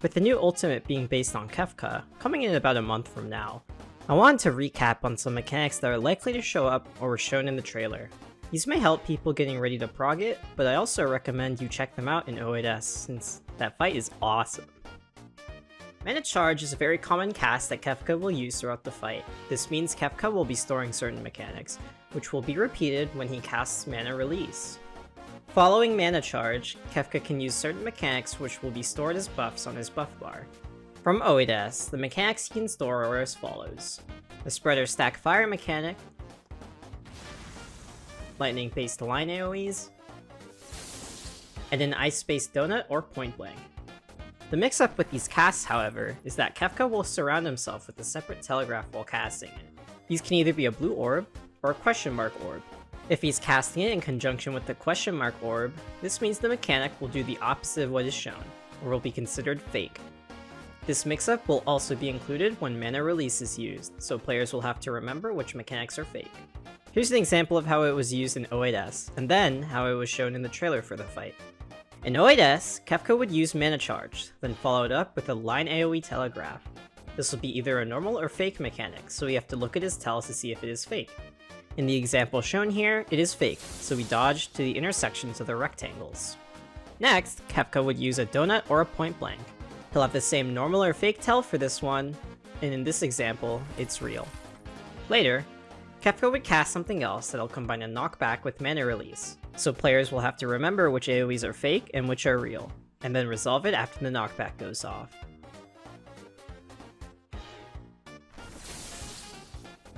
With the new ultimate being based on Kefka, coming in about a month from now, I wanted to recap on some mechanics that are likely to show up or were shown in the trailer. These may help people getting ready to prog it, but I also recommend you check them out in HoYo since that fight is awesome. Mana Charge is a very common cast that Kefka will use throughout the fight. This means Kefka will be storing certain mechanics, which will be repeated when he casts Mana Release. Following Mana Charge, Kefka can use certain mechanics which will be stored as buffs on his buff bar. From HoYo, the mechanics he can store are as follows: the Spread or Stack Fire mechanic, Lightning-based line AoEs, and an Ice-based Donut or Point Blank. The mix-up with these casts, however, is that Kefka will surround himself with a separate telegraph while casting it. These can either be a blue orb or a question mark orb. If he's casting it in conjunction with the question mark orb, this means the mechanic will do the opposite of what is shown, or will be considered fake. This mix-up will also be included when Mana Release is used, so players will have to remember which mechanics are fake. Here's an example of how it was used in HoYo, and then how it was shown in the trailer for the fight. In HoYo, Kefka would use Mana Charge, then follow it up with a line AoE telegraph. This will be either a normal or fake mechanic, so we have to look at his tell to see if it is fake. In the example shown here, it is fake, so we dodge to the intersections of the rectangles. Next, Kefka would use a donut or a point blank. He'll have the same normal or fake tell for this one, and in this example, it's real. Later, Kefka would cast something else that'll combine a knockback with Mana Release, so players will have to remember which AoEs are fake and which are real, and then resolve it after the knockback goes off.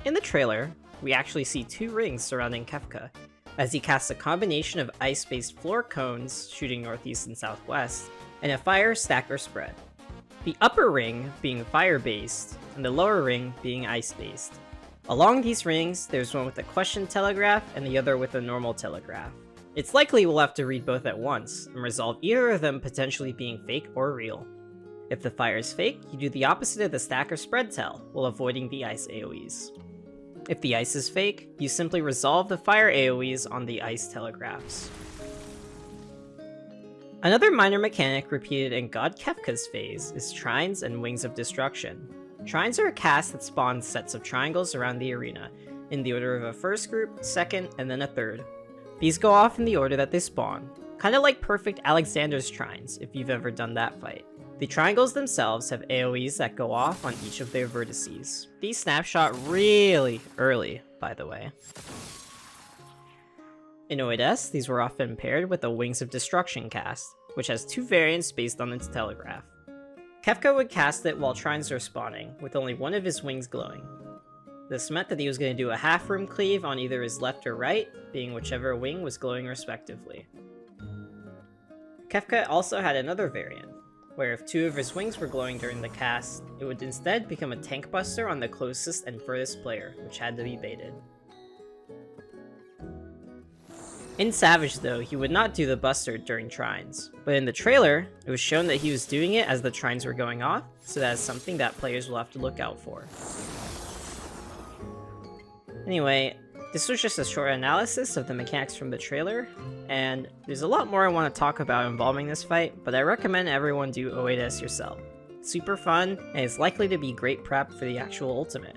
In the trailer, we actually see two rings surrounding Kefka, as he casts a combination of ice-based floor cones shooting northeast and southwest, and a fire, stack, or spread. The upper ring being fire-based, and the lower ring being ice-based. Along these rings, there's one with a question telegraph and the other with a normal telegraph. It's likely we'll have to read both at once, and resolve either of them potentially being fake or real. If the fire is fake, you do the opposite of the stack or spread tell, while avoiding the ice AoEs. If the ice is fake, you simply resolve the fire AoEs on the ice telegraphs. Another minor mechanic repeated in God Kefka's phase is Trines and Wings of Destruction. Trines are a cast that spawns sets of triangles around the arena, in the order of a first group, second, and then a third. These go off in the order that they spawn, kinda like perfect Alexander's Trines, if you've ever done that fight. The triangles themselves have AoEs that go off on each of their vertices. These snapshot really early, by the way. In HoYo, these were often paired with a Wings of Destruction cast, which has two variants based on its telegraph. Kefka would cast it while Trines are spawning, with only one of his wings glowing. This meant that he was going to do a half-room cleave on either his left or right, being whichever wing was glowing respectively. Kefka also had another variant, where if two of his wings were glowing during the cast, it would instead become a tank buster on the closest and furthest player, which had to be baited. In Savage though, he would not do the buster during Trines, but in the trailer, it was shown that he was doing it as the Trines were going off, so that is something that players will have to look out for. Anyway, this was just a short analysis of the mechanics from the trailer, and there's a lot more I want to talk about involving this fight, but I recommend everyone do HoYo yourself. It's super fun, and it's likely to be great prep for the actual ultimate.